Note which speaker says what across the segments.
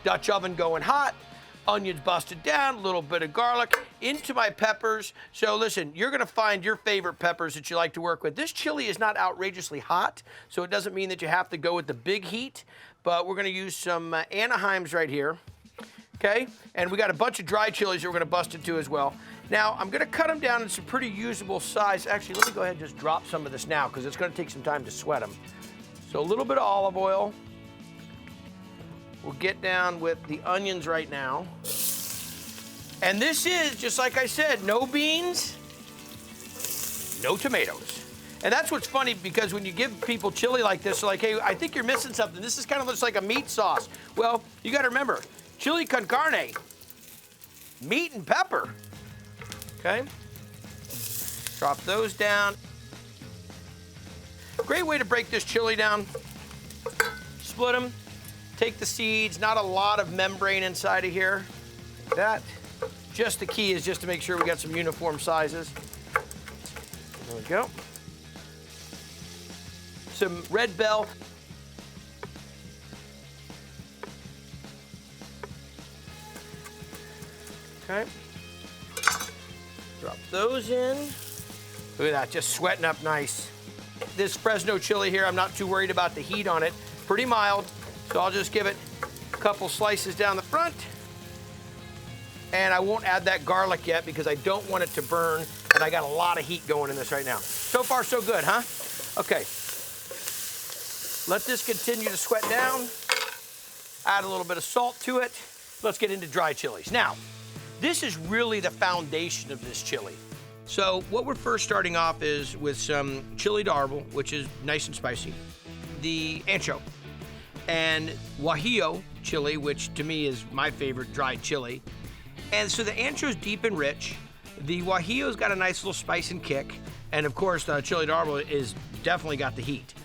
Speaker 1: Dutch oven going hot. Onions busted down, a little bit of garlic, into my peppers. So listen, you're gonna find your favorite peppers that you like to work with. This chili is not outrageously hot, so it doesn't mean that you have to go with the big heat, but we're gonna use some Anaheims right here, okay? And we got a bunch of dry chilies that we're gonna bust into as well. Now, I'm gonna cut them down in some pretty usable size. Actually, let me go ahead and just drop some of this now, because it's gonna take some time to sweat them. So a little bit of olive oil. We'll get down with the onions right now. And this is, just like I said, no beans, no tomatoes. And that's what's funny, because when you give people chili like this, they're like, hey, I think you're missing something. This is kind of looks like a meat sauce. Well, you gotta remember, chili con carne, meat and pepper, okay? Drop those down. Great way to break this chili down. Split them. Take the seeds, not a lot of membrane inside of here. Like that. Just the key is just to make sure we got some uniform sizes. There we go. Some red bell. Okay. Drop those in. Look at that, just sweating up nice. This Fresno chili here, I'm not too worried about the heat on it. Pretty mild. So I'll just give it a couple slices down the front. And I won't add that garlic yet because I don't want it to burn, and I got a lot of heat going in this right now. So far, so good, huh? Okay. Let this continue to sweat down. Add a little bit of salt to it. Let's get into dry chilies. Now, this is really the foundation of this chili. So what we're first starting off is with some chili de arbol, which is nice and spicy. The ancho. And guajillo chili, which to me is my favorite dried chili. And so the ancho's deep and rich. The guajillo's got a nice little spice and kick. And of course, the chili de arbol is definitely got the heat.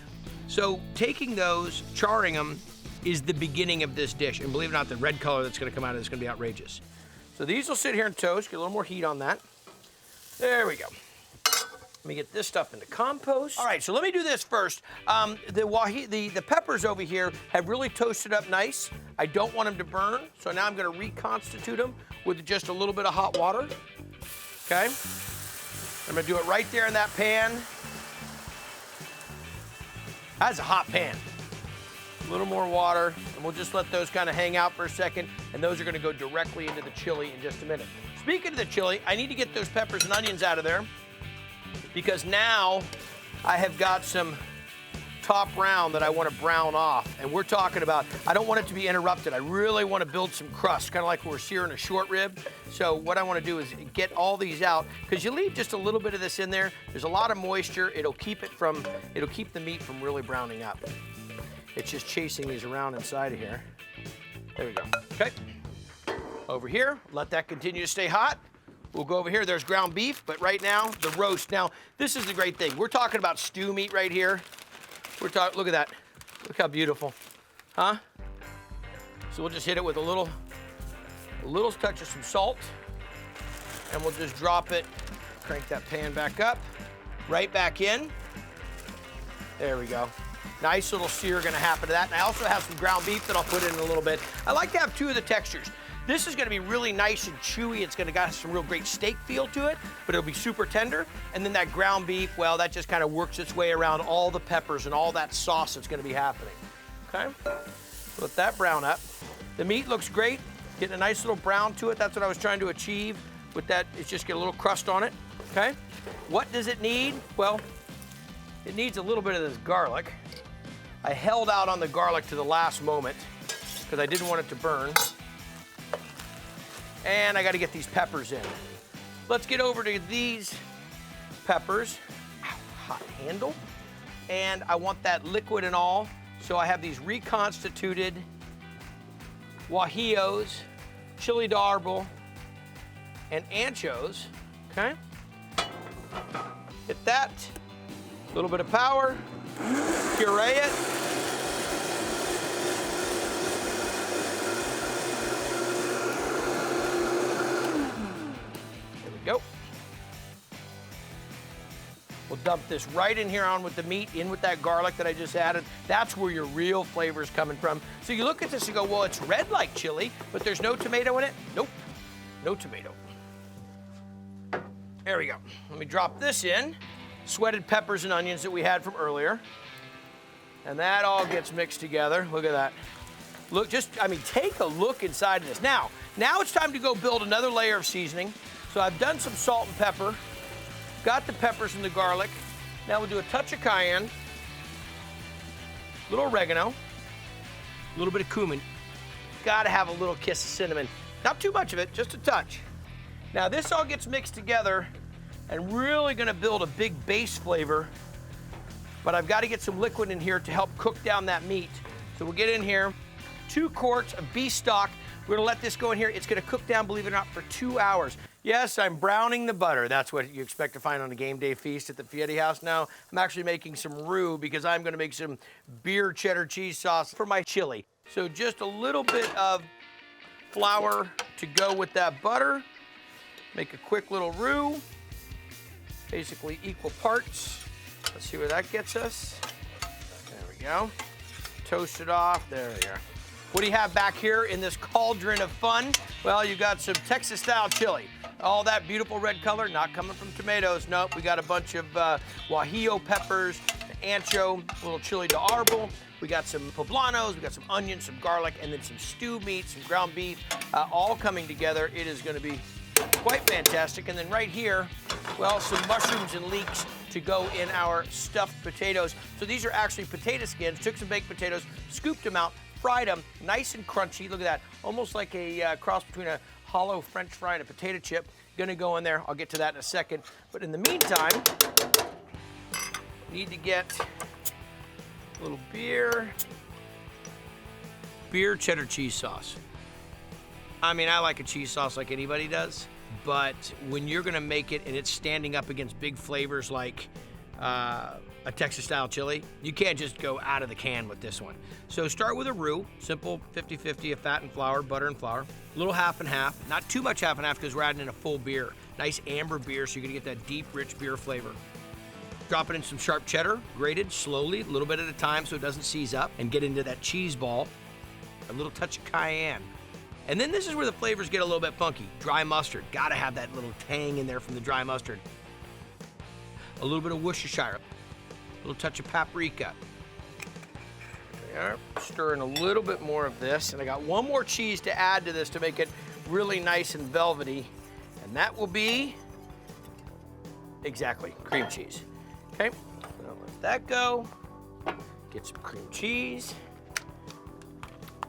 Speaker 1: So taking those, charring them, is the beginning of this dish. And believe it or not, the red color that's gonna come out of it is gonna be outrageous. So these will sit here and toast, get a little more heat on that. There we go. Let me get this stuff into compost. All right, so let me do this first. The peppers over here have really toasted up nice. I don't want them to burn, so now I'm gonna reconstitute them with just a little bit of hot water, okay? I'm gonna do it right there in that pan. That's a hot pan. A little more water, and we'll just let those kind of hang out for a second, and those are gonna go directly into the chili in just a minute. Speaking of the chili, I need to get those peppers and onions out of there, because now I have got some top round that I want to brown off. And we're talking about, I don't want it to be interrupted. I really want to build some crust, kind of like we're searing a short rib. So what I want to do is get all these out, because you leave just a little bit of this in there. There's a lot of moisture. It'll keep the meat from really browning up. It's just chasing these around inside of here. There we go. Okay. Over here, let that continue to stay hot. We'll go over here, there's ground beef, but right now, the roast. Now, this is the great thing. We're talking about stew meat right here. Look at that. Look how beautiful, huh? So we'll just hit it with a little touch of some salt, and we'll just drop it, crank that pan back up, right back in. There we go. Nice little sear gonna happen to that. And I also have some ground beef that I'll put in a little bit. I like to have two of the textures. This is gonna be really nice and chewy. It's gonna got some real great steak feel to it, but it'll be super tender. And then that ground beef, well, that just kind of works its way around all the peppers and all that sauce that's gonna be happening, okay? Let that brown up. The meat looks great, getting a nice little brown to it. That's what I was trying to achieve with that. It's just get a little crust on it, okay? What does it need? Well, it needs a little bit of this garlic. I held out on the garlic to the last moment because I didn't want it to burn. And I got to get these peppers in. Let's get over to these peppers. Ow, hot handle. And I want that liquid and all. So I have these reconstituted guajillos, chili de arbol, and anchos, okay? Hit that. A little bit of power. Puree it. There we go. We'll dump this right in here on with the meat, in with that garlic that I just added. That's where your real flavor is coming from. So you look at this and go, well, it's red like chili, but there's no tomato in it? Nope, no tomato. There we go. Let me drop this in. Sweated peppers and onions that we had from earlier. And that all gets mixed together. Look at that. Look, take a look inside of this. Now it's time to go build another layer of seasoning. So I've done some salt and pepper, got the peppers and the garlic. Now we'll do a touch of cayenne, a little oregano, a little bit of cumin. Gotta have a little kiss of cinnamon. Not too much of it, just a touch. Now this all gets mixed together and really gonna build a big base flavor, but I've gotta get some liquid in here to help cook down that meat. So we'll get in here, 2 quarts of beef stock. We're gonna let this go in here. It's gonna cook down, believe it or not, for 2 hours. Yes, I'm browning the butter. That's what you expect to find on a game day feast at the Fieri house. Now, I'm actually making some roux because I'm gonna make some beer cheddar cheese sauce for my chili. So just a little bit of flour to go with that butter. Make a quick little roux, basically equal parts. Let's see where that gets us. There we go. Toast it off, there we go. What do you have back here in this cauldron of fun? Well, you got some Texas-style chili. All that beautiful red color, not coming from tomatoes. Nope, we got a bunch of guajillo peppers, ancho, a little chili de arbol. We got some poblanos, we got some onions, some garlic, and then some stewed meat, some ground beef, all coming together. It is gonna be quite fantastic. And then right here, well, some mushrooms and leeks to go in our stuffed potatoes. So these are actually potato skins. Took some baked potatoes, scooped them out, fried them, nice and crunchy. Look at that, almost like a cross between a hollow French fry and a potato chip. Gonna go in there, I'll get to that in a second. But in the meantime, need to get a little beer cheddar cheese sauce. I mean, I like a cheese sauce like anybody does, but when you're gonna make it and it's standing up against big flavors like a Texas-style chili, you can't just go out of the can with this one. So start with a roux, simple 50-50 of fat and flour, butter and flour, a little half and half, not too much half and half because we're adding in a full beer. Nice amber beer, so you're gonna get that deep, rich beer flavor. Drop it in some sharp cheddar, grated slowly, a little bit at a time so it doesn't seize up, and get into that cheese ball, a little touch of cayenne. And then this is where the flavors get a little bit funky. Dry mustard, gotta have that little tang in there from the dry mustard. A little bit of Worcestershire, a little touch of paprika. There, stirring a little bit more of this, and I got one more cheese to add to this to make it really nice and velvety, and that will be, exactly, cream cheese. Okay, so let that go. Get some cream cheese.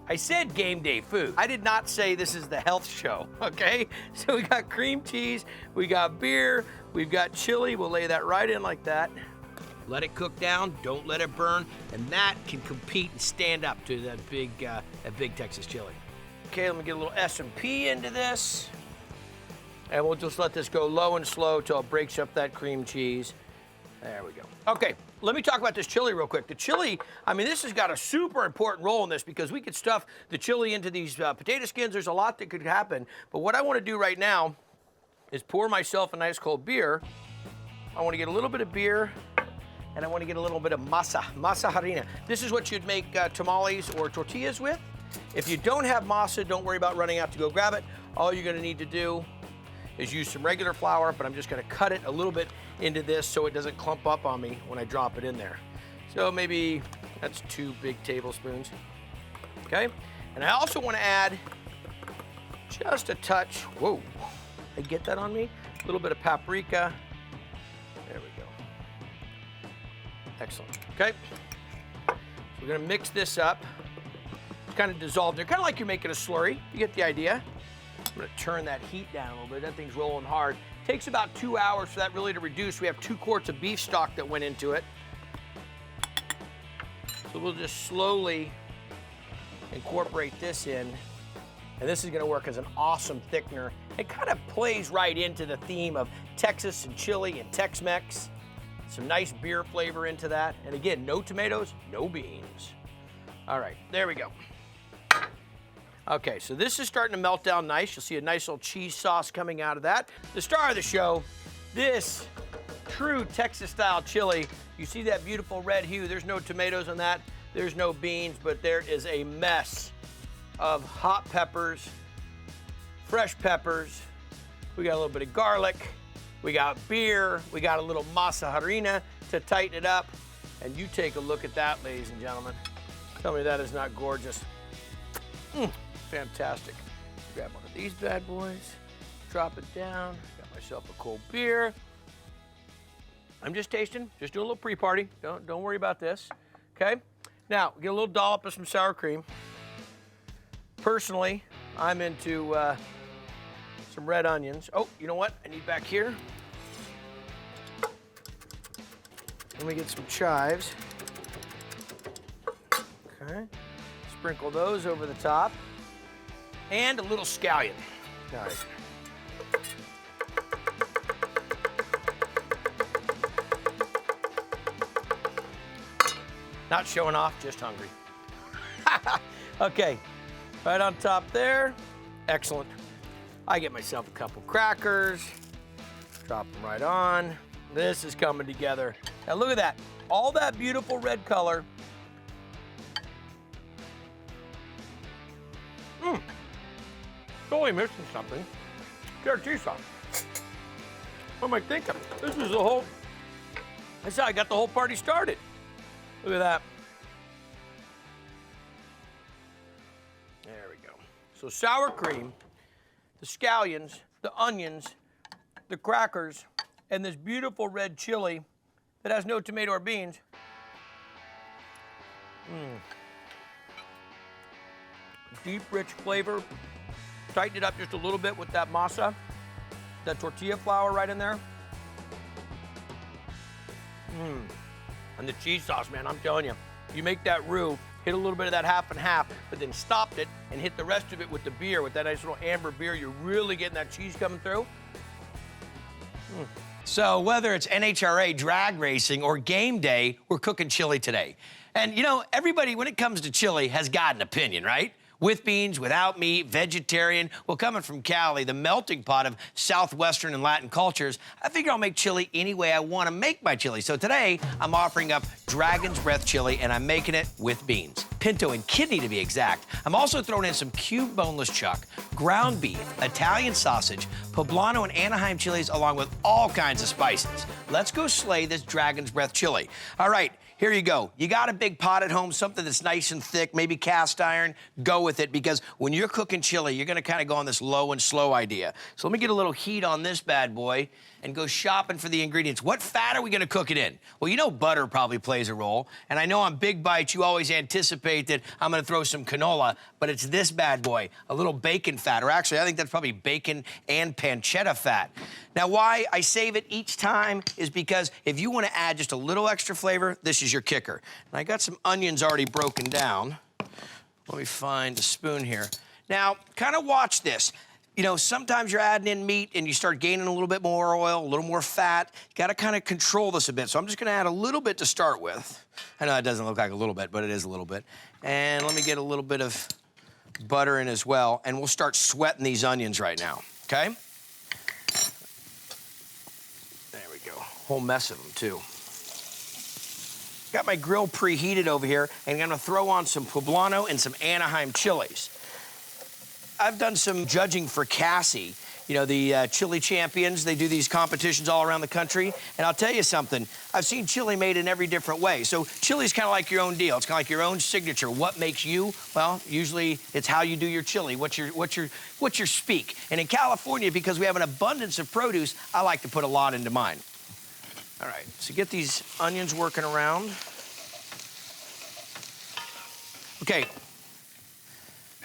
Speaker 1: I said game day food. I did not say this is the health show, okay? So we got cream cheese, we got beer, we've got chili. We'll lay that right in like that. Let it cook down, don't let it burn, and that can compete and stand up to that big Texas chili. Okay, let me get a little S&P into this, and we'll just let this go low and slow till it breaks up that cream cheese. There we go. Okay, let me talk about this chili real quick. The chili, I mean, this has got a super important role in this because we could stuff the chili into these potato skins. There's a lot that could happen, but what I want to do right now is pour myself a nice cold beer. I want to get a little bit of beer, and I want to get a little bit of masa harina. This is what you'd make tamales or tortillas with. If you don't have masa, don't worry about running out to go grab it. All you're gonna need to do is use some regular flour, but I'm just gonna cut it a little bit into this so it doesn't clump up on me when I drop it in there. So maybe that's 2 big tablespoons, okay? And I also wanna add just a touch, whoa, I get that on me? A little bit of paprika. There we go. Excellent, okay? So we're gonna mix this up. It's kind of dissolved there, kind of like you're making a slurry. You get the idea. I'm gonna turn that heat down a little bit. That thing's rolling hard. Takes about 2 hours for that really to reduce. We have 2 quarts of beef stock that went into it. So we'll just slowly incorporate this in. And this is gonna work as an awesome thickener. It kind of plays right into the theme of Texas and chili and Tex-Mex. Some nice beer flavor into that. And again, no tomatoes, no beans. All right, there we go. Okay, so this is starting to melt down nice. You'll see a nice little cheese sauce coming out of that. The star of the show, this true Texas-style chili. You see that beautiful red hue. There's no tomatoes on that. There's no beans, but there is a mess of hot peppers, fresh peppers. We got a little bit of garlic. We got beer. We got a little masa harina to tighten it up. And you take a look at that, ladies and gentlemen. Tell me that is not gorgeous. Fantastic. Grab one of these bad boys, drop it down. Got myself a cold beer. I'm just tasting, just doing a little pre-party. Don't worry about this, okay? Now, get a little dollop of some sour cream. Personally, I'm into some red onions. Oh, you know what? I need back here. Let me get some chives. Okay. Sprinkle those over the top. And a little scallion. All right. Not showing off, just hungry. Okay, right on top there. Excellent. I get myself a couple crackers, drop them right on. This is coming together. Now look at that, all that beautiful red color. Totally missing something. Cheddar cheese sauce. What am I thinking? This is the whole, that's how I got the whole party started. Look at that. There we go. So sour cream, the scallions, the onions, the crackers, and this beautiful red chili that has no tomato or beans. Deep, rich flavor. Tighten it up just a little bit with that masa, that tortilla flour right in there. And the cheese sauce, man, I'm telling you, you make that roux, hit a little bit of that half and half, but then stopped it and hit the rest of it with the beer, with that nice little amber beer. You're really getting that cheese coming through.
Speaker 2: So whether it's NHRA, drag racing, or game day, we're cooking chili today. And you know, everybody, when it comes to chili, has got an opinion, right? With beans, without meat, vegetarian. Well, coming from Cali, the melting pot of Southwestern and Latin cultures, I figure I'll make chili any way I want to make my chili. So today, I'm offering up Dragon's Breath chili, and I'm making it with beans. Pinto and kidney, to be exact. I'm also throwing in some cubed boneless chuck, ground beef, Italian sausage, poblano and Anaheim chilies, along with all kinds of spices. Let's go slay this Dragon's Breath chili. All right. Here you go. You got a big pot at home, something that's nice and thick, maybe cast iron, go with it, because when you're cooking chili, you're gonna kind of go on this low and slow idea. So let me get a little heat on this bad boy and go shopping for the ingredients. What fat are we gonna cook it in? Well, you know butter probably plays a role, and I know on Big Bites you always anticipate that I'm gonna throw some canola, but it's this bad boy, a little bacon fat, or actually I think that's probably bacon and pancetta fat. Now why I save it each time is because if you wanna add just a little extra flavor, this is your kicker. And I got some onions already broken down. Let me find a spoon here. Now, kind of watch this. You know, sometimes you're adding in meat and you start gaining a little bit more oil, a little more fat. You gotta kind of control this a bit. So I'm just gonna add a little bit to start with. I know that doesn't look like a little bit, but it is a little bit. And let me get a little bit of butter in as well, and we'll start sweating these onions right now, okay? There we go, whole mess of them too. Got my grill preheated over here, and I'm gonna throw on some poblano and some Anaheim chilies. I've done some judging for Cassie, you know, the chili champions. They do these competitions all around the country. And I'll tell you something, I've seen chili made in every different way. So chili's kind of like your own deal. It's kind of like your own signature. What makes you? Well, usually it's how you do your chili. What's your speak? And in California, because we have an abundance of produce, I like to put a lot into mine. All right, so get these onions working around. Okay.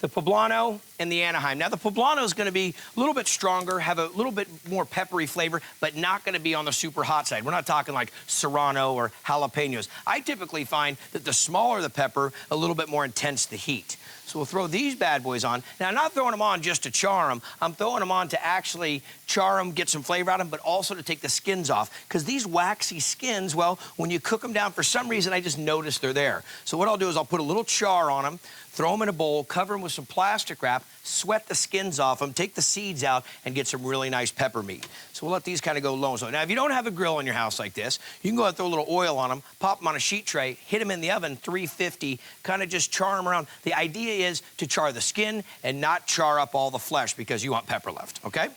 Speaker 2: The poblano and the Anaheim. Now, the poblano is going to be a little bit stronger, have a little bit more peppery flavor, but not going to be on the super hot side. We're not talking like serrano or jalapenos. I typically find that the smaller the pepper, a little bit more intense the heat. So we'll throw these bad boys on. Now, I'm not throwing them on just to char them. I'm throwing them on to actually char them, get some flavor out of them, but also to take the skins off. Because these waxy skins, well, when you cook them down, for some reason, I just notice they're there. So what I'll do is I'll put a little char on them, throw them in a bowl, cover them with some plastic wrap, sweat the skins off them, take the seeds out, and get some really nice pepper meat. So we'll let these kind of go low. So now, if you don't have a grill in your house like this, you can go out and throw a little oil on them, pop them on a sheet tray, hit them in the oven, 350, kind of just char them around. The idea is to char the skin and not char up all the flesh because you want pepper left, okay?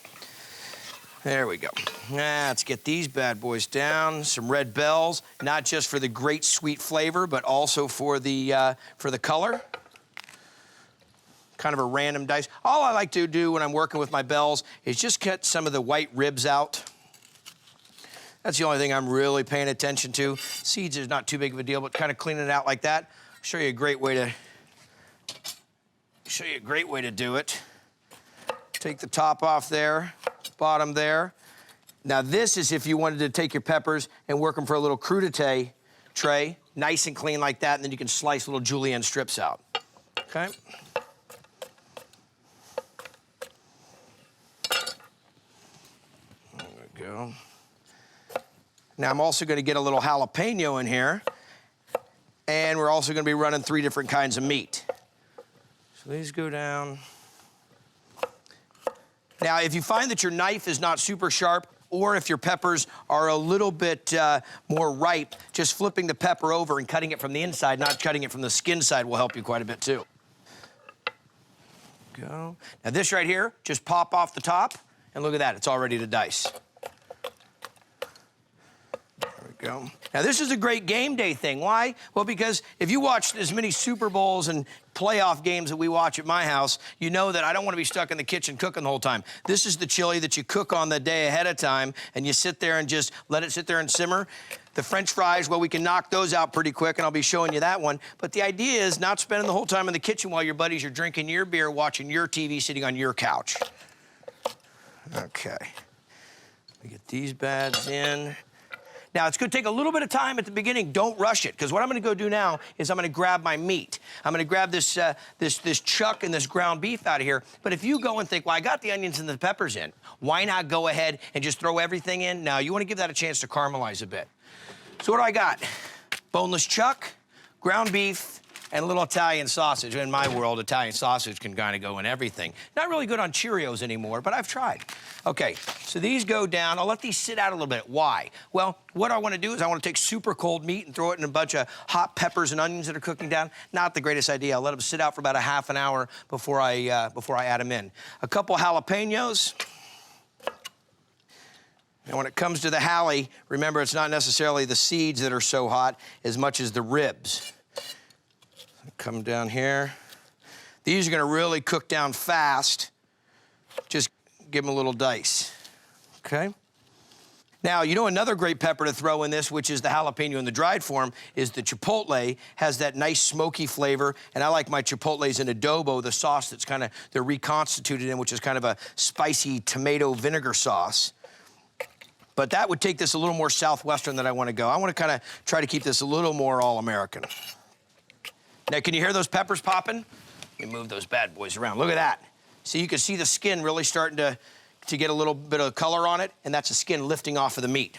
Speaker 2: There we go. Let's get these bad boys down. Some red bells, not just for the great sweet flavor, but also for the color. Kind of a random dice. All I like to do when I'm working with my bells is just cut some of the white ribs out. That's the only thing I'm really paying attention to. Seeds is not too big of a deal, but kind of cleaning it out like that. I'll show you a great way to do it. Take the top off there, bottom there. Now this is if you wanted to take your peppers and work them for a little crudité tray, nice and clean like that, and then you can slice little julienne strips out, okay? There we go. Now I'm also gonna get a little jalapeno in here, and we're also gonna be running 3 different kinds of meat. So these go down. Now, if you find that your knife is not super sharp, or if your peppers are a little bit more ripe, just flipping the pepper over and cutting it from the inside, not cutting it from the skin side, will help you quite a bit too. Go. Now this right here, just pop off the top, and look at that, it's all ready to dice. Go. Now, this is a great game day thing. Why? Well, because if you watch as many Super Bowls and playoff games that we watch at my house, you know that I don't want to be stuck in the kitchen cooking the whole time. This is the chili that you cook on the day ahead of time, and you sit there and just let it sit there and simmer. The French fries, well, we can knock those out pretty quick, and I'll be showing you that one. But the idea is not spending the whole time in the kitchen while your buddies are drinking your beer, watching your TV, sitting on your couch. Okay. We get these bads in. Now, it's going to take a little bit of time at the beginning. Don't rush it, because what I'm going to go do now is I'm going to grab my meat. I'm going to grab this this chuck and this ground beef out of here. But if you go and think, well, I got the onions and the peppers in, why not go ahead and just throw everything in? Now, you want to give that a chance to caramelize a bit. So what do I got? Boneless chuck, ground beef, and a little Italian sausage. In my world, Italian sausage can kind of go in everything. Not really good on Cheerios anymore, but I've tried. Okay, so these go down. I'll let these sit out a little bit. Why? Well, what I want to do is I want to take super cold meat and throw it in a bunch of hot peppers and onions that are cooking down. Not the greatest idea. I'll let them sit out for about a half an hour before I add them in. A couple jalapenos. And when it comes to the halle, remember, it's not necessarily the seeds that are so hot as much as the ribs. Come down here. These are going to really cook down fast. Just give them a little dice, okay? Now, you know another great pepper to throw in this, which is the jalapeno in the dried form, is the chipotle. Has that nice smoky flavor, and I like my chipotles in adobo, the sauce that's kind of, they're reconstituted in, which is kind of a spicy tomato vinegar sauce. But that would take this a little more southwestern than I want to go. I want to kind of try to keep this a little more all-American. Now, can you hear those peppers popping? Let me move those bad boys around. Look at that. So you can see the skin really starting to get a little bit of color on it, and that's the skin lifting off of the meat.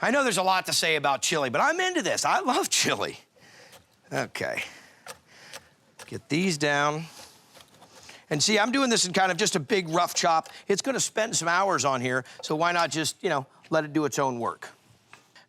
Speaker 2: I know there's a lot to say about chili, but I'm into this. I love chili. Okay. Get these down. And see, I'm doing this in kind of just a big rough chop. It's going to spend some hours on here, so why not just, you know, let it do its own work.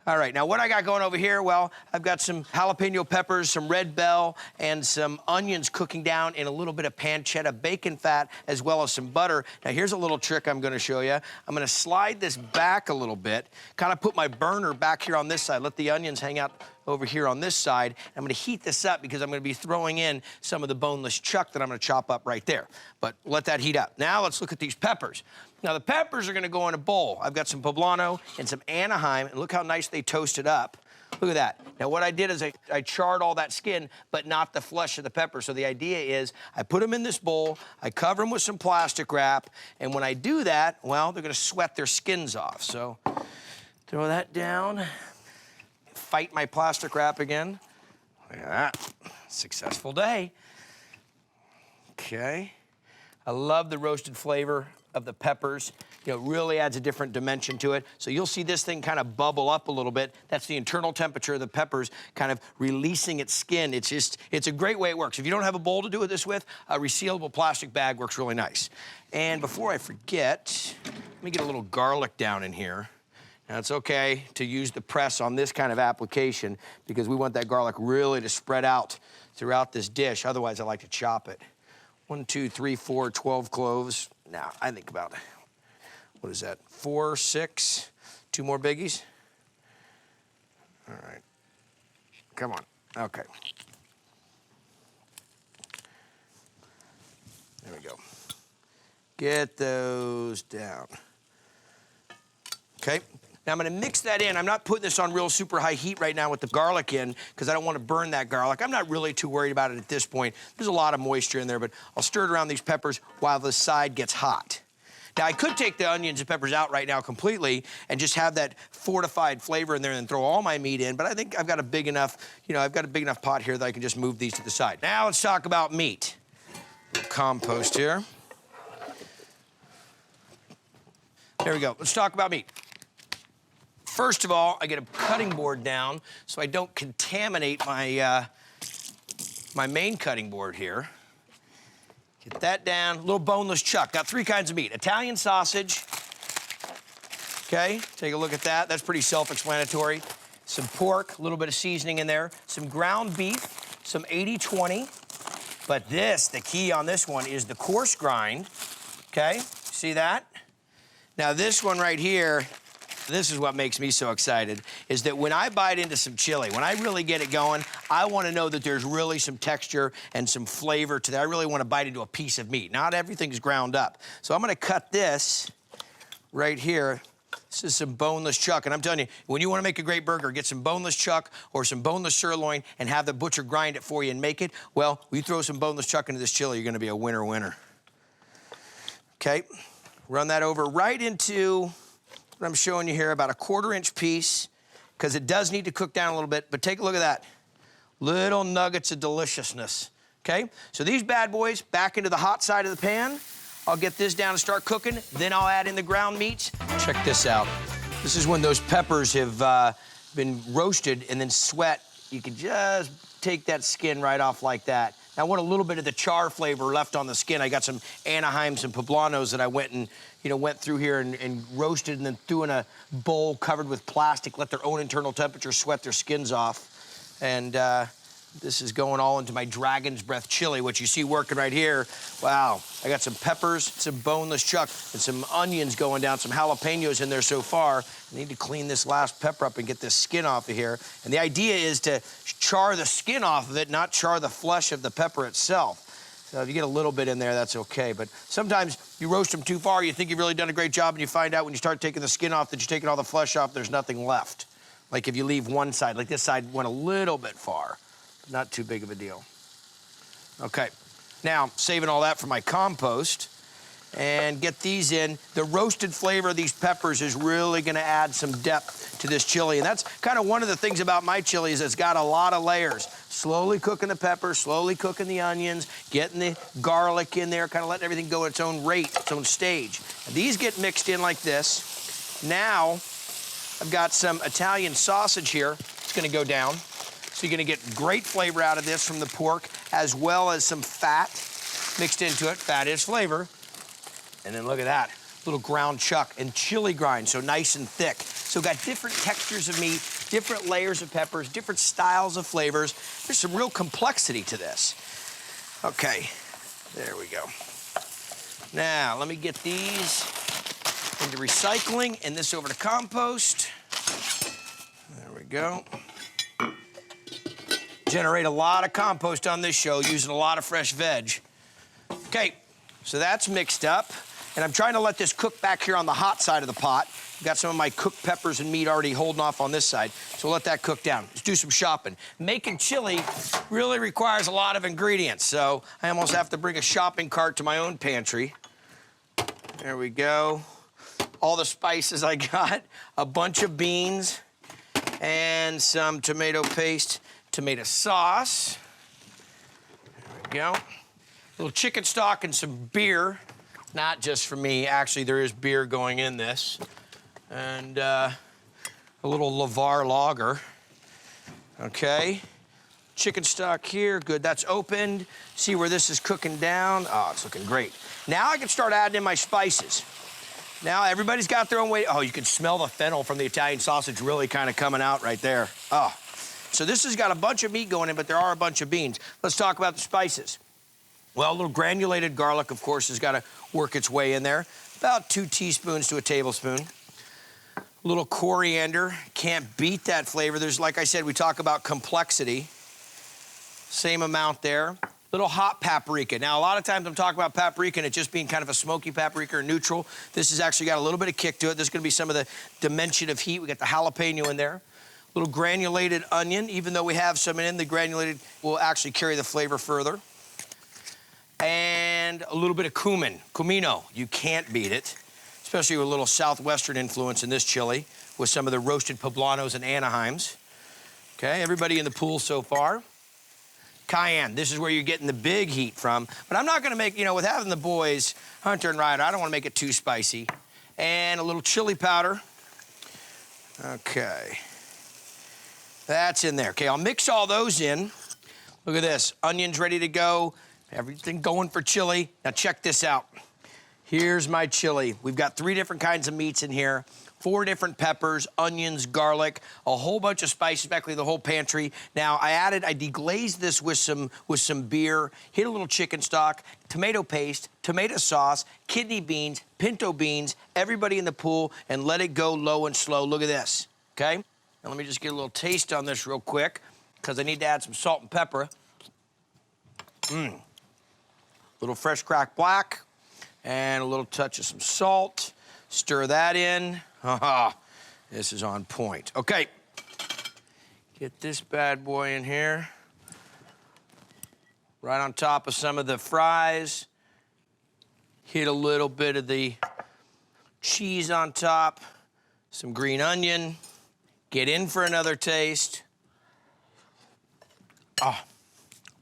Speaker 2: All right, now what I got going over here, well, I've got some jalapeno peppers, some red bell, and some onions cooking down in a little bit of pancetta bacon fat, as well as some butter. Now, here's a little trick I'm gonna show you. I'm gonna slide this back a little bit, kind of put my burner back here on this side, let the onions hang out over here on this side. I'm gonna heat this up because I'm gonna be throwing in some of the boneless chuck that I'm gonna chop up right there. But let that heat up. Now, let's look at these peppers. Now, the peppers are gonna go in a bowl. I've got some poblano and some Anaheim, and look how nice they toasted up. Look at that. Now, what I did is I charred all that skin, but not the flesh of the pepper. So the idea is I put them in this bowl, I cover them with some plastic wrap, and when I do that, well, they're gonna sweat their skins off. So throw that down, fight my plastic wrap again. Look at that. Successful day. Okay.
Speaker 1: I love the roasted flavor of the peppers. You know, it really adds a different dimension to it. So you'll see this thing kind of bubble up a little bit. That's the internal temperature of the peppers kind of releasing its skin. It's a great way it works. If you don't have a bowl to do this with, a resealable plastic bag works really nice. And before I forget, let me get a little garlic down in here. Now, it's okay to use the press on this kind of application because we want that garlic really to spread out throughout this dish. Otherwise, I like to chop it. 1, 2, 3, 4, 12 cloves. Now, I think about, what is that, 4, 6, 2 more biggies? All right. Come on. Okay. There we go. Get those down. Okay. Now I'm gonna mix that in. I'm not putting this on real super high heat right now with the garlic in because I don't want to burn that garlic. I'm not really too worried about it at this point. There's a lot of moisture in there, but I'll stir it around these peppers while the side gets hot. Now I could take the onions and peppers out right now completely and just have that fortified flavor in there and throw all my meat in, but I think I've got a big enough, I've got a big enough pot here that I can just move these to the side. Now let's talk about meat. A little compost here. There we go. Let's talk about meat. First of all, I get a cutting board down so I don't contaminate my, my main cutting board here. Get that down, a little boneless chuck. Got 3 kinds of meat. Italian sausage, okay? Take a look at that. That's pretty self-explanatory. Some pork, a little bit of seasoning in there. Some ground beef, some 80-20. But this, the key on this one is the coarse grind, okay? See that? Now this one right here, this is what makes me so excited, is that when I bite into some chili, when I really get it going, I want to know that there's really some texture and some flavor to that. I really want to bite into a piece of meat. Not everything's ground up. So I'm going to cut this right here. This is some boneless chuck, and I'm telling you, when you want to make a great burger, get some boneless chuck or some boneless sirloin and have the butcher grind it for you and make it. Well, when you throw some boneless chuck into this chili, you're going to be a winner. Okay, run that over right into what I'm showing you here, about a 1/4-inch piece, because it does need to cook down a little bit, but take a look at that. Little nuggets of deliciousness, okay? So these bad boys back into the hot side of the pan. I'll get this down and start cooking, then I'll add in the ground meats. Check this out. This is when those peppers have been roasted and then sweat. You can just take that skin right off like that. Now, I want a little bit of the char flavor left on the skin. I got some Anaheims and Poblanos that I went and, went through here and roasted and then threw in a bowl covered with plastic, let their own internal temperature sweat their skins off. And this is going all into my Dragon's Breath chili, which you see working right here. Wow, I got some peppers, some boneless chuck, and some onions going down, some jalapenos in there so far. I need to clean this last pepper up and get this skin off of here. And the idea is to char the skin off of it, not char the flesh of the pepper itself. So if you get a little bit in there, that's okay. But sometimes you roast them too far, you think you've really done a great job, and you find out when you start taking the skin off that you're taking all the flesh off, there's nothing left. Like if you leave one side, like this side went a little bit far. Not too big of a deal. Okay, now saving all that for my compost and get these in. The roasted flavor of these peppers is really gonna add some depth to this chili. And that's kind of one of the things about my chili is it's got a lot of layers. Slowly cooking the peppers, slowly cooking the onions, getting the garlic in there, kind of letting everything go at its own rate, its own stage. And these get mixed in like this. Now, I've got some Italian sausage here. It's gonna go down. So you're gonna get great flavor out of this from the pork, as well as some fat mixed into it. Fat is flavor. And then look at that, little ground chuck and chili grind, so nice and thick. So we've got different textures of meat, different layers of peppers, different styles of flavors. There's some real complexity to this. Okay, there we go. Now, let me get these into recycling and this over to compost. There we go. Generate a lot of compost on this show using a lot of fresh veg. Okay, so that's mixed up. And I'm trying to let this cook back here on the hot side of the pot. I've got some of my cooked peppers and meat already holding off on this side. So we'll let that cook down. Let's do some shopping. Making chili really requires a lot of ingredients. So I almost have to bring a shopping cart to my own pantry. There we go. All the spices I got, a bunch of beans, and some tomato paste. Tomato sauce. There we go.
Speaker 2: little chicken stock and some beer. Not just for me, actually there is beer going in this. And a little Lavar lager. Okay. Chicken stock here, good, that's opened. See where this is cooking down? Oh, it's looking great. Now I can start adding in my spices. Now everybody's got their own way. Oh, you can smell the fennel from the Italian sausage really kind of coming out right there. Oh, so this has got a bunch of meat going in, but there are a bunch of beans. Let's talk about the spices. Well, a little granulated garlic, of course, has got to work its way in there. About 2 teaspoons to a tablespoon. A little coriander, can't beat that flavor. There's, like I said, we talk about complexity. Same amount there. Little hot paprika. Now, a lot of times I'm talking about paprika and it just being kind of a smoky paprika or neutral. This has actually got a little bit of kick to it. There's gonna be some of the dimension of heat. We got the jalapeno in there. A little granulated onion. Even though we have some in, the granulated will actually carry the flavor further. And a little bit of cumin. Cumino, you can't beat it. Especially with a little southwestern influence in this chili with some of the roasted poblanos and Anaheims. Okay, everybody in the pool so far. Cayenne, this is where you're getting the big heat from. But I'm not gonna make, you know, with having the boys, Hunter and Ryder, I don't wanna make it too spicy. And a little chili powder. Okay. That's in there. Okay, I'll mix all those in. Look at this, onions ready to go. Everything going for chili. Now check this out. Here's my chili. We've got 3 different kinds of meats in here. 4 different peppers, onions, garlic, a whole bunch of spices, basically the whole pantry. Now, I deglazed this with some beer, hit a little chicken stock, tomato paste, tomato sauce, kidney beans, pinto beans, everybody in the pool, and let it go low and slow. Look at this, okay? Now, let me just get a little taste on this real quick, because I need to add some salt and pepper. Little fresh cracked black, and a little touch of some salt. Stir that in. This is on point. Okay, get this bad boy in here. Right on top of some of the fries. Hit a little bit of the cheese on top. Some green onion. Get in for another taste. Oh,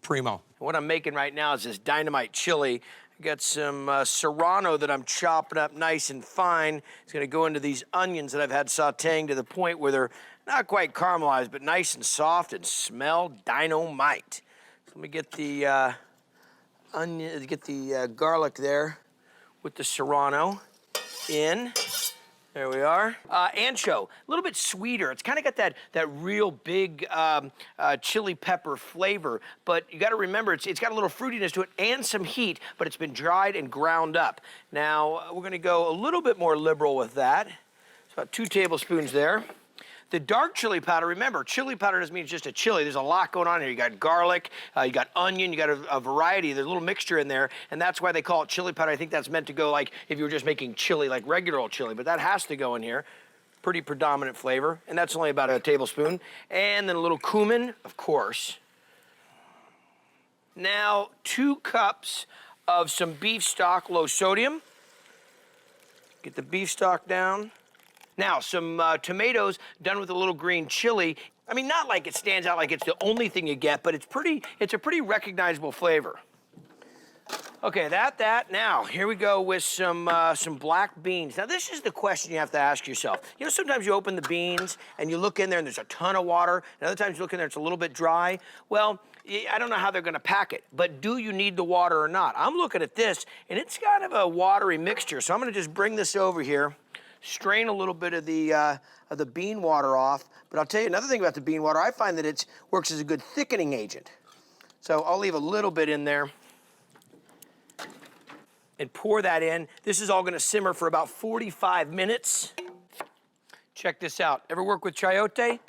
Speaker 2: primo. What I'm making right now is this dynamite chili. Got some serrano that I'm chopping up nice and fine. It's gonna go into these onions that I've had sauteing to the point where they're not quite caramelized, but nice and soft and smell dynamite. So let me get the garlic there with the serrano in. There we are. Ancho, a little bit sweeter. It's kind of got that real big chili pepper flavor, but you got to remember it's got a little fruitiness to it and some heat, but it's been dried and ground up. Now, we're going to go a little bit more liberal with that. It's about 2 tablespoons there. The dark chili powder, remember, chili powder doesn't mean it's just a chili. There's a lot going on here. You got garlic, you got onion, you got a variety. There's a little mixture in there, and that's why they call it chili powder. I think that's meant to go like if you were just making chili, like regular old chili, but that has to go in here. Pretty predominant flavor, and that's only about a tablespoon. And then a little cumin, of course. Now, 2 cups of some beef stock, low sodium. Get the beef stock down. Now, some tomatoes done with a little green chili. I mean, not like it stands out like it's the only thing you get, but it's a pretty recognizable flavor. Okay, that. Now, here we go with some black beans. Now, this is the question you have to ask yourself. You know, sometimes you open the beans and you look in there and there's a ton of water, and other times you look in there it's a little bit dry. Well, I don't know how they're gonna pack it, but do you need the water or not? I'm looking at this, and it's kind of a watery mixture, so I'm gonna just bring this over here. Strain a little bit of the bean water off. But I'll tell you another thing about the bean water. I find that it works as a good thickening agent. So I'll leave a little bit in there and pour that in. This is all gonna simmer for about 45 minutes. Check this out. Ever work with chayote?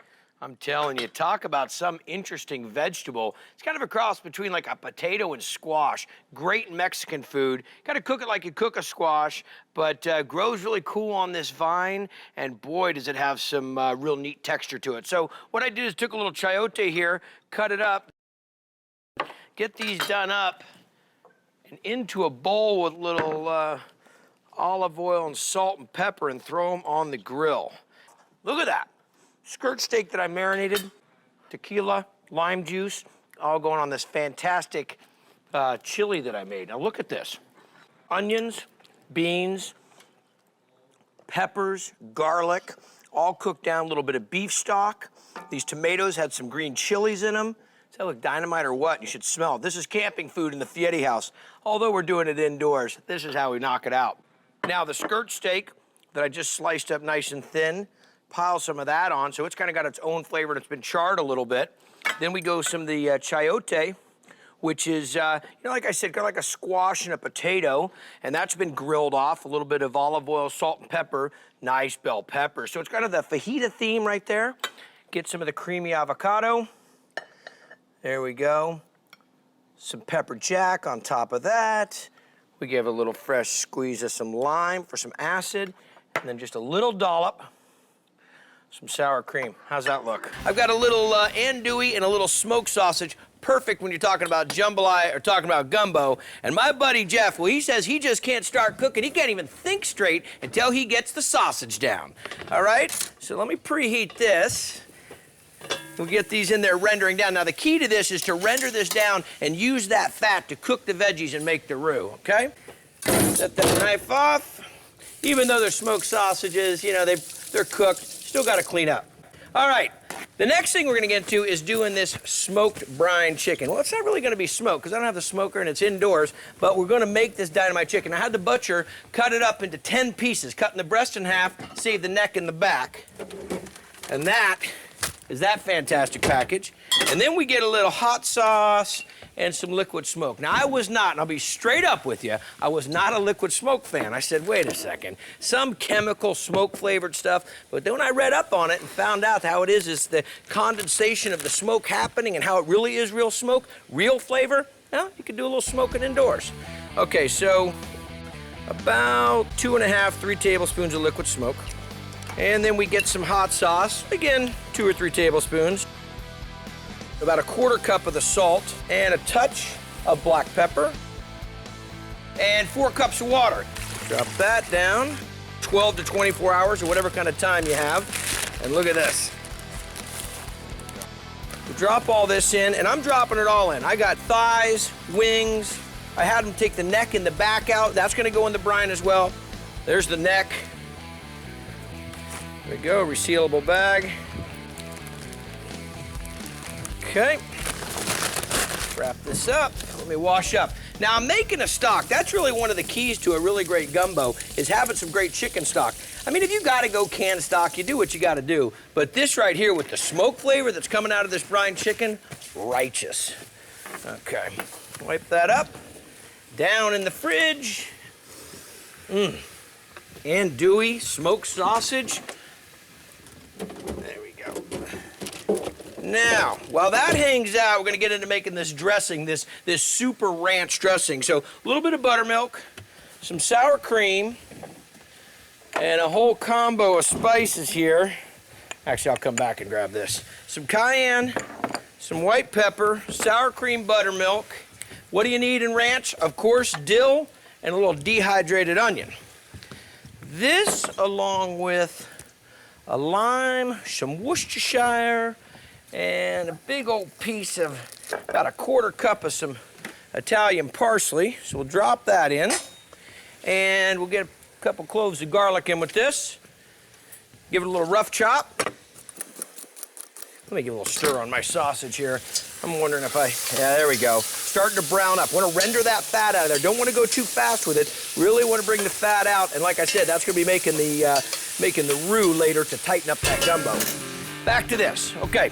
Speaker 2: I'm telling you, talk about some interesting vegetable. It's kind of a cross between like a potato and squash. Great Mexican food. Got to cook it like you cook a squash, but grows really cool on this vine, and boy, does it have some real neat texture to it. So what I did is took a little chayote here, cut it up, get these done up, and into a bowl with little olive oil and salt and pepper and throw them on the grill. Look at that. Skirt steak that I marinated, tequila, lime juice, all going on this fantastic
Speaker 1: chili that I made. Now look at this. Onions, beans, peppers, garlic, all cooked down, a little bit of beef stock. These tomatoes had some green chilies in them. Does that look dynamite or what? You should smell it. This is camping food in the Fieri house. Although we're doing it indoors, this is how we knock it out. Now the skirt steak that I just sliced up nice and thin, pile some of that on, so it's kind of got its own flavor and it's been charred a little bit. Then we go some of the chayote, which is, like I said, kind of like a squash and a potato, and that's been grilled off, a little bit of olive oil, salt and pepper, nice bell pepper. So it's kind of the fajita theme right there. Get some of the creamy avocado. There we go. Some pepper jack on top of that. We give a little fresh squeeze of some lime for some acid, and then just a little dollop, some sour cream. How's that look? I've got a little andouille and a little smoked sausage. Perfect when you're talking about jambalaya or talking about gumbo. And my buddy Jeff, well, he says he just can't start cooking. He can't even think straight until he gets the sausage down. All right? So let me preheat this. We'll get these in there rendering down. Now, the key to this is to render this down and use that fat to cook the veggies and make the roux, okay? Set that knife off. Even though they're smoked sausages, they're cooked, still got to clean up. All right, the next thing we're going to get to is doing this smoked brine chicken. Well, it's not really going to be smoked because I don't have the smoker and it's indoors, but we're going to make this dynamite chicken. I had the butcher cut it up into 10 pieces, cutting the breast in half, save the neck and the back. And that is that fantastic package. And then we get a little hot sauce and some liquid smoke. Now, I was not, and I'll be straight up with you, I was not a liquid smoke fan. I said, wait a second, some chemical smoke-flavored stuff, but then when I read up on it and found out how it is the condensation of the smoke happening and how it really is real smoke, real flavor, well, you can do a little smoking indoors. Okay, so about 2.5, 3 tablespoons of liquid smoke. And then we get some hot sauce, again, 2 or 3 tablespoons. About a 1/4 cup of the salt and a touch of black pepper and 4 cups of water. Drop that down, 12 to 24 hours or whatever kind of time you have. And look at this. We drop all this in, and I'm dropping it all in. I got thighs, wings. I had them take the neck and the back out. That's gonna go in the brine as well. There's the neck. There we go, resealable bag. Okay, wrap this up. Let me wash up. Now, I'm making a stock. That's really one of the keys to a really great gumbo, is having some great chicken stock. I mean, if you gotta go canned stock, you do what you gotta do. But this right here with the smoke flavor that's coming out of this brine chicken, righteous. Okay, wipe that up. Down in the fridge. Andouille, smoked sausage. There we go. Now, while that hangs out, we're gonna get into making this dressing, this super ranch dressing. So a little bit of buttermilk, some sour cream, and a whole combo of spices here. Actually, I'll come back and grab this. Some cayenne, some white pepper, sour cream, buttermilk. What do you need in ranch? Of course, dill and a little dehydrated onion. This, along with a lime, some Worcestershire, and a big old piece of about a 1/4 cup of some Italian parsley. So we'll drop that in. And we'll get a couple cloves of garlic in with this. Give it a little rough chop. Let me give a little stir on my sausage here. I'm wondering if yeah, there we go. Starting to brown up. Want to render that fat out of there. Don't want to go too fast with it. Really want to bring the fat out. And like I said, that's going to be making the roux later to tighten up that gumbo. Back to this. Okay.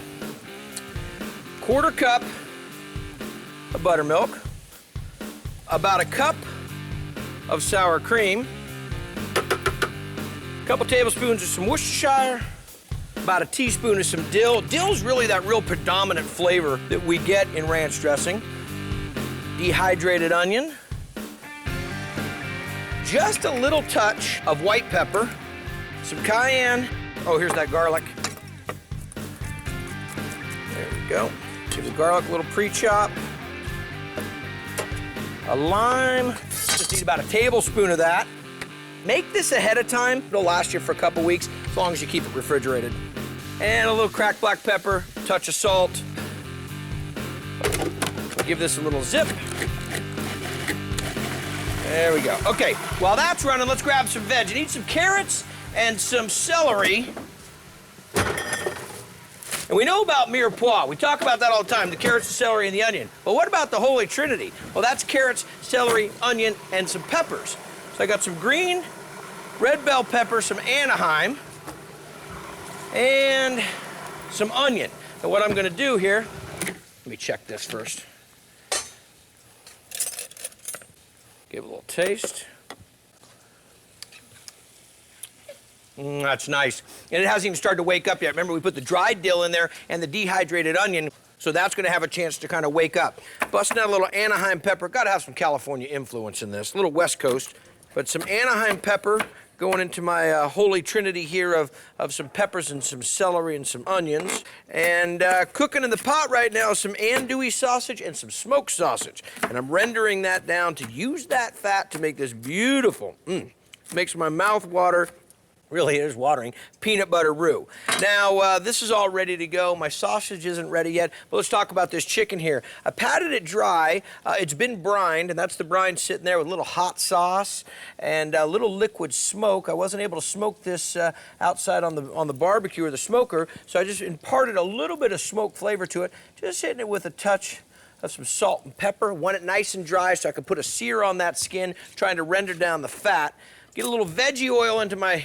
Speaker 1: 1/4 cup of buttermilk, about a cup of sour cream, a couple tablespoons of some Worcestershire, about a teaspoon of some dill. Dill's really that real predominant flavor that we get in ranch dressing. Dehydrated onion, just a little touch of white pepper, some cayenne. Oh, here's that garlic. There we go. Give the garlic a little pre-chop. A lime, just need about a tablespoon of that. Make this ahead of time. It'll last you for a couple weeks, as long as you keep it refrigerated. And a little cracked black pepper, touch of salt. Give this a little zip. There we go. Okay, while that's running, let's grab some veg. I need some carrots and some celery. And we know about mirepoix. We talk about that all the time, the carrots, the celery, and the onion. But what about the Holy Trinity? Well, that's carrots, celery, onion, and some peppers. So I got some green, red bell pepper, some Anaheim, and some onion. And what I'm gonna do here, let me check this first. Give it a little taste. That's nice. And it hasn't even started to wake up yet. Remember, we put the dried dill in there and the dehydrated onion, so that's gonna have a chance to kind of wake up. Busting out a little Anaheim pepper. Gotta have some California influence in this. A little West Coast, but some Anaheim pepper going into my Holy Trinity here of some peppers and some celery and some onions. And cooking in the pot right now is some andouille sausage and some smoked sausage. And I'm rendering that down to use that fat to make this beautiful, makes my mouth water. Really is watering, peanut butter roux. Now, this is all ready to go. My sausage isn't ready yet, but let's talk about this chicken here. I patted it dry. It's been brined, and that's the brine sitting there with a little hot sauce and a little liquid smoke. I wasn't able to smoke this outside on the barbecue or the smoker, so I just imparted a little bit of smoke flavor to it, just hitting it with a touch of some salt and pepper. Want it nice and dry so I can put a sear on that skin, trying to render down the fat. Get a little veggie oil into my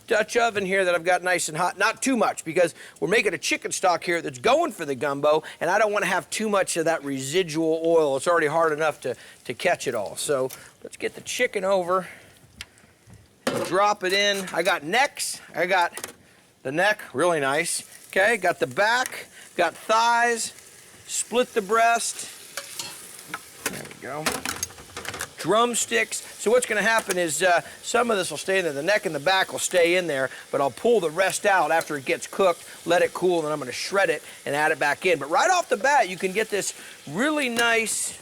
Speaker 1: Dutch oven here that I've got nice and hot. Not too much, because we're making a chicken stock here that's going for the gumbo, and I don't want to have too much of that residual oil. It's already hard enough to catch it all. So let's get the chicken over, drop it in. I got necks. I got the neck, really nice. Okay, got the back, got thighs, split the breast. There we go. Drumsticks. So what's going to happen is some of this will stay in there. The neck and the back will stay in there, but I'll pull the rest out after it gets cooked, let it cool, and then I'm going to shred it and add it back in. But right off the bat, you can get this really nice,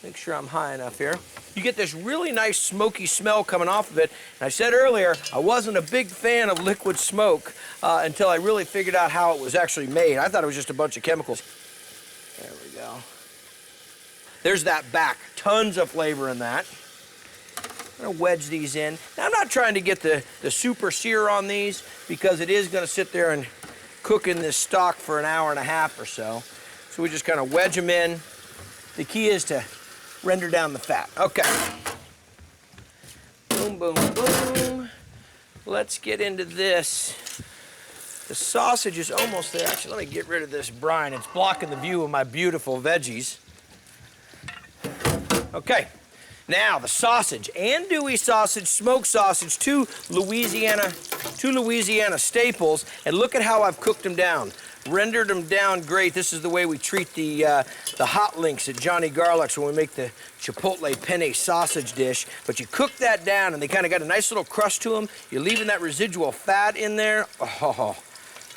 Speaker 1: make sure I'm high enough here. You get this really nice smoky smell coming off of it. And I said earlier, I wasn't a big fan of liquid smoke until I really figured out how it was actually made. I thought it was just a bunch of chemicals. There we go. There's that back. Tons of flavor in that. I'm gonna wedge these in. Now, I'm not trying to get the super sear on these, because it is gonna sit there and cook in this stock for an hour and a half or so. So we just kind of wedge them in. The key is to render down the fat. Okay. Boom, boom, boom. Let's get into this. The sausage is almost there. Actually, let me get rid of this brine. It's blocking the view of my beautiful veggies. Okay, now the sausage, andouille sausage, smoked sausage, two Louisiana staples, and look at how I've cooked them down. Rendered them down great. This is the way we treat the hot links at Johnny Garlic's when we make the chipotle penne sausage dish. But you cook that down, and they kind of got a nice little crust to them. You're leaving that residual fat in there. Oh,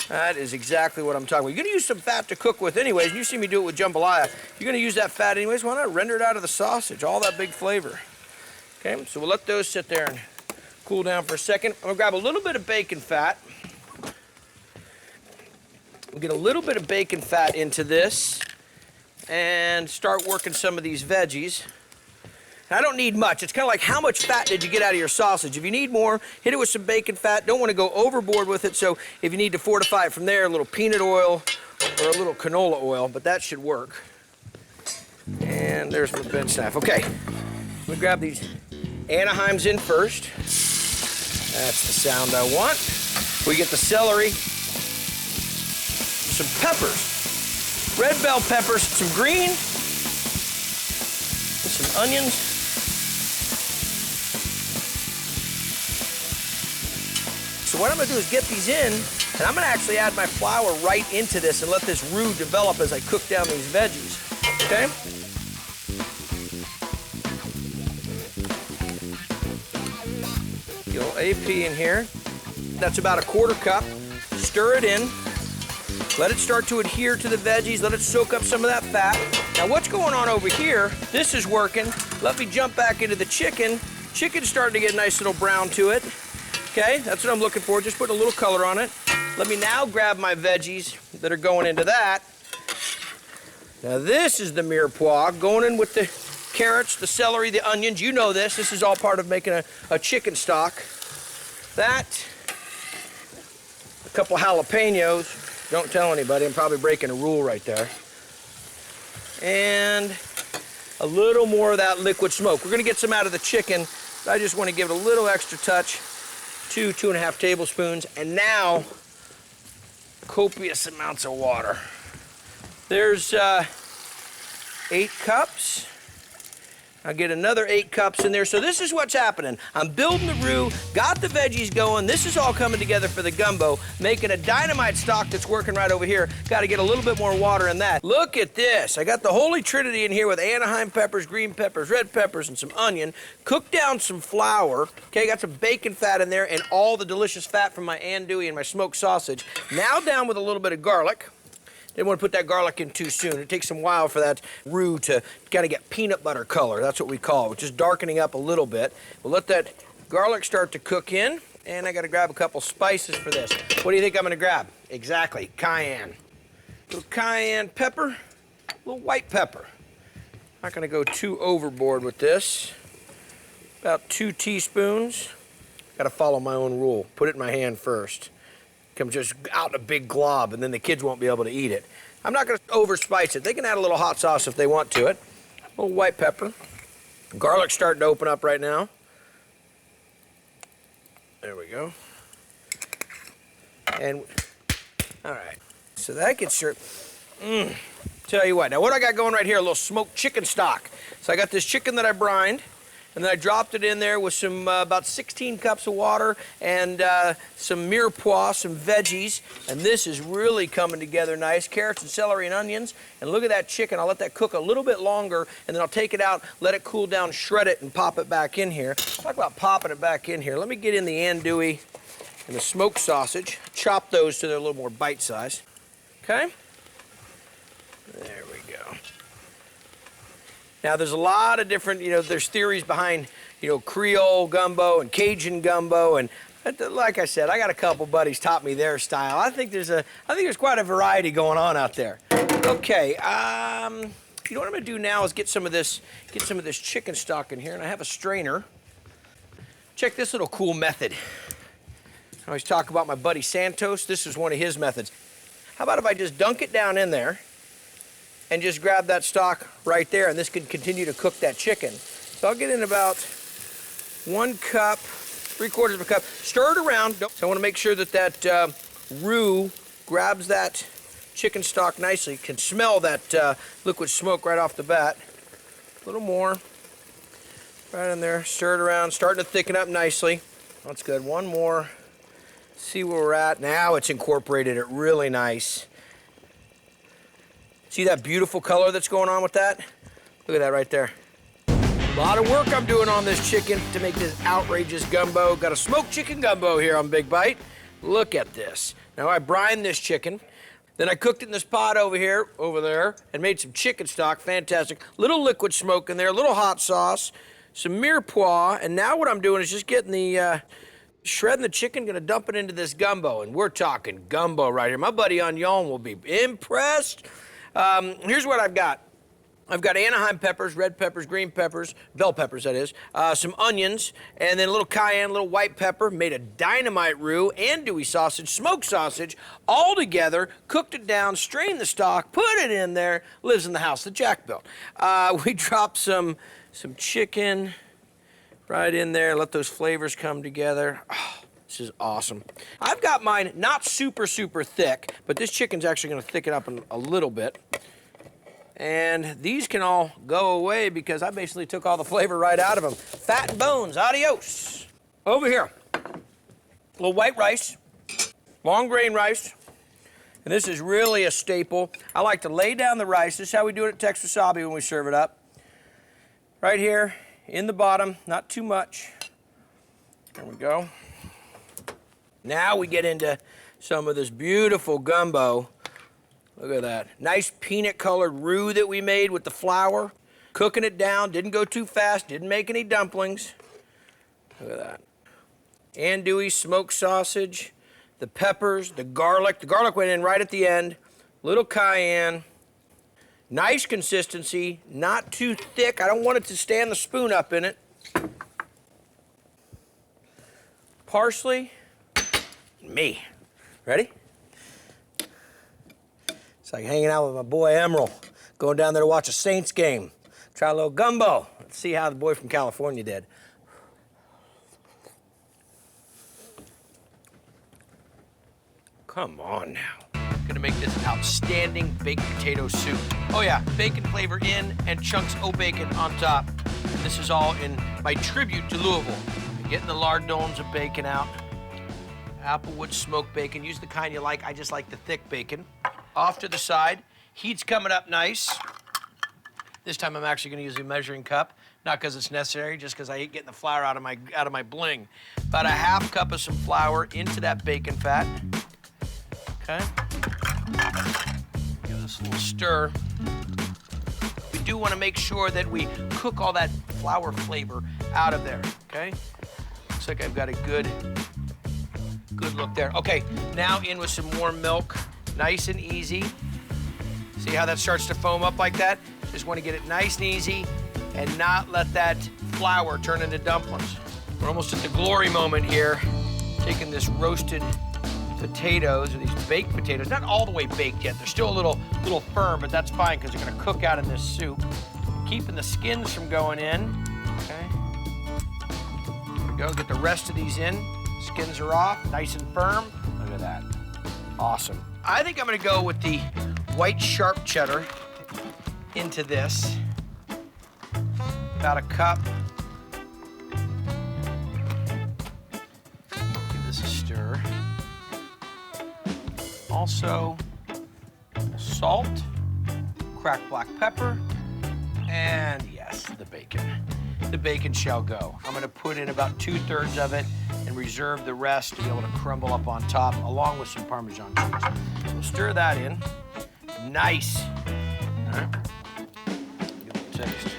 Speaker 1: that is exactly what I'm talking about. You're gonna use some fat to cook with anyways, and you see me do it with jambalaya. You're gonna use that fat anyways. Why not render it out of the sausage? All that big flavor. Okay, so we'll let those sit there and cool down for a second. I'm gonna grab a little bit of bacon fat. We'll get a little bit of bacon fat into this and start working some of these veggies. I don't need much. It's kind of like, how much fat did you get out of your sausage? If you need more, hit it with some bacon fat. Don't want to go overboard with it, so if you need to fortify it from there, a little peanut oil or a little canola oil, but that should work. And there's my bench knife. Okay, I'm gonna grab these Anaheims in first. That's the sound I want. We get the celery, some peppers, red bell peppers, some green, some onions. So what I'm gonna do is get these in, and I'm gonna actually add my flour right into this and let this roux develop as I cook down these veggies, okay? Get a little AP in here. That's about a quarter cup. Stir it in. Let it start to adhere to the veggies. Let it soak up some of that fat. Now what's going on over here? This is working. Let me jump back into the chicken. Chicken's starting to get a nice little brown to it. Okay, that's what I'm looking for. Just put a little color on it. Let me now grab my veggies that are going into that. Now this is the mirepoix, going in with the carrots, the celery, the onions. You know this. This is all part of making a chicken stock. That, a couple jalapenos. Don't tell anybody. I'm probably breaking a rule right there. And a little more of that liquid smoke. We're going to get some out of the chicken. I just want to give it a little extra touch. 2.5 tablespoons. And now, copious amounts of water. There's 8 cups. I'll get another 8 cups in there. So this is what's happening. I'm building the roux, got the veggies going. This is all coming together for the gumbo, making a dynamite stock that's working right over here. Got to get a little bit more water in that. Look at this. I got the holy trinity in here with Anaheim peppers, green peppers, red peppers, and some onion. Cooked down some flour. Okay, got some bacon fat in there and all the delicious fat from my andouille and my smoked sausage. Now down with a little bit of garlic. Didn't want to put that garlic in too soon. It takes some while for that roux to kind of get peanut butter color. That's what we call it, which is darkening up a little bit. We'll let that garlic start to cook in, and I got to grab a couple spices for this. What do you think I'm going to grab? Exactly, cayenne. A little cayenne pepper, a little white pepper. Not going to go too overboard with this. About 2 teaspoons. Got to follow my own rule. Put it in my hand first. Comes just out in a big glob, and then the kids won't be able to eat it. I'm not going to overspice it. They can add a little hot sauce if they want to it. A little white pepper. Garlic's starting to open up right now. There we go. And, all right. So that gets served. Tell you what, now what I got going right here, a little smoked chicken stock. So I got this chicken that I brined. And then I dropped it in there with some about 16 cups of water and some mirepoix, some veggies. And this is really coming together nice. Carrots and celery and onions. And look at that chicken. I'll let that cook a little bit longer, and then I'll take it out, let it cool down, shred it, and pop it back in here. Talk about popping it back in here. Let me get in the andouille and the smoked sausage. Chop those so they're a little more bite size. Okay? There we go. Now, there's a lot of different, there's theories behind, Creole gumbo and Cajun gumbo. And like I said, I got a couple buddies taught me their style. I think there's quite a variety going on out there. Okay, you know what I'm going to do now is get some of this chicken stock in here. And I have a strainer. Check this little cool method. I always talk about my buddy Santos. This is one of his methods. How about if I just dunk it down in there and just grab that stock right there, and this can continue to cook that chicken. So I'll get in about 1 cup, 3/4 of a cup. Stir it around. So I want to make sure that roux grabs that chicken stock nicely. You can smell that liquid smoke right off the bat. A little more. Right in there. Stir it around. Starting to thicken up nicely. That's good. One more. See where we're at. Now it's incorporated it really nice. See that beautiful color that's going on with that? Look at that right there. A lot of work I'm doing on this chicken to make this outrageous gumbo. Got a smoked chicken gumbo here on Big Bite. Look at this. Now I brined this chicken. Then I cooked it in this pot over there, and made some chicken stock. Fantastic. Little liquid smoke in there, a little hot sauce, some mirepoix, and now what I'm doing is just getting the, shredding the chicken, gonna dump it into this gumbo, and we're talking gumbo right here. My buddy Onion will be impressed. Here's what I've got. I've got Anaheim peppers, red peppers, green peppers, bell peppers that is, some onions, and then a little cayenne, a little white pepper, made a dynamite roux, andouille sausage, smoked sausage, all together, cooked it down, strained the stock, put it in there, lives in the house that Jack built. We dropped some chicken right in there, let those flavors come together. Oh, this is awesome. I've got mine not super, super thick, but this chicken's actually gonna thicken up a little bit. And these can all go away because I basically took all the flavor right out of them. Fat and bones, adios. Over here, a little white rice, long grain rice. And this is really a staple. I like to lay down the rice. This is how we do it at Texas Wasabi when we serve it up. Right here in the bottom, not too much. There we go. Now we get into some of this beautiful gumbo. Look at that. Nice peanut colored roux that we made with the flour. Cooking it down, didn't go too fast, didn't make any dumplings. Look at that. Andouille smoked sausage, the peppers, the garlic. The garlic went in right at the end. Little cayenne. Nice consistency, not too thick. I don't want it to stand the spoon up in it. Parsley, me. Ready? It's like hanging out with my boy Emerald, going down there to watch a Saints game. Try a little gumbo. Let's see how the boy from California did. Come on now. Gonna make this an outstanding baked potato soup. Oh yeah, bacon flavor in and chunks of bacon on top. And this is all in my tribute to Louisville. Getting the lardons of bacon out. Applewood smoked bacon. Use the kind you like. I just like the thick bacon. Off to the side. Heat's coming up nice. This time I'm actually gonna use a measuring cup. Not because it's necessary, just because I hate getting the flour out of my bling. About a half cup of some flour into that bacon fat. Okay. Give this a little stir. We do want to make sure that we cook all that flour flavor out of there, okay? Looks like I've got a good look there. Okay, now in with some warm milk, nice and easy. See how that starts to foam up like that? Just want to get it nice and easy and not let that flour turn into dumplings. We're almost at the glory moment here. Taking this roasted potatoes, or these baked potatoes, not all the way baked yet. They're still a little firm, but that's fine because they're gonna cook out in this soup. Keeping the skins from going in, okay? There we go, get the rest of these in. Skins are off, nice and firm. Look at that, awesome. I think I'm gonna go with the white sharp cheddar into this. About a cup. Give this a stir. Also, salt, cracked black pepper, and yes, the bacon. The bacon shall go. I'm gonna put in about 2/3 of it and reserve the rest to be able to crumble up on top, along with some Parmesan cheese. So stir that in. Nice. All right. Give it a taste.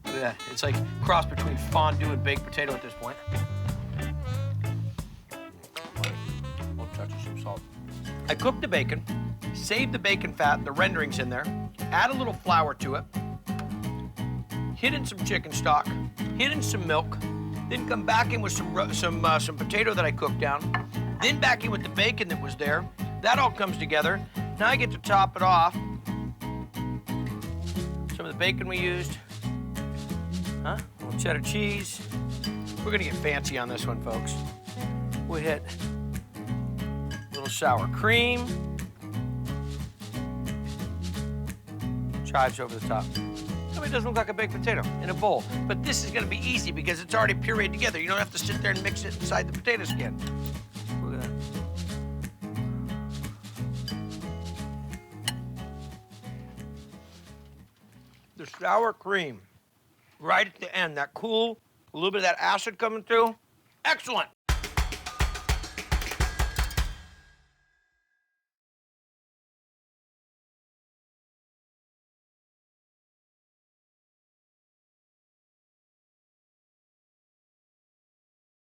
Speaker 1: Look at that. It's like a cross between fondue and baked potato at this point. We'll touch of some salt. I cooked the bacon, saved the bacon fat, the rendering's in there, add a little flour to it, hit in some chicken stock, hit in some milk, then come back in with some potato that I cooked down, then back in with the bacon that was there. That all comes together. Now I get to top it off. Some of the bacon we used, a little cheddar cheese. We're gonna get fancy on this one, folks. We hit sour cream, chives over the top. I mean, it doesn't look like a baked potato in a bowl, but this is gonna be easy because it's already pureed together. You don't have to sit there and mix it inside the potato skin. Look at that. The sour cream right at the end, that cool, a little bit of that acid coming through. Excellent.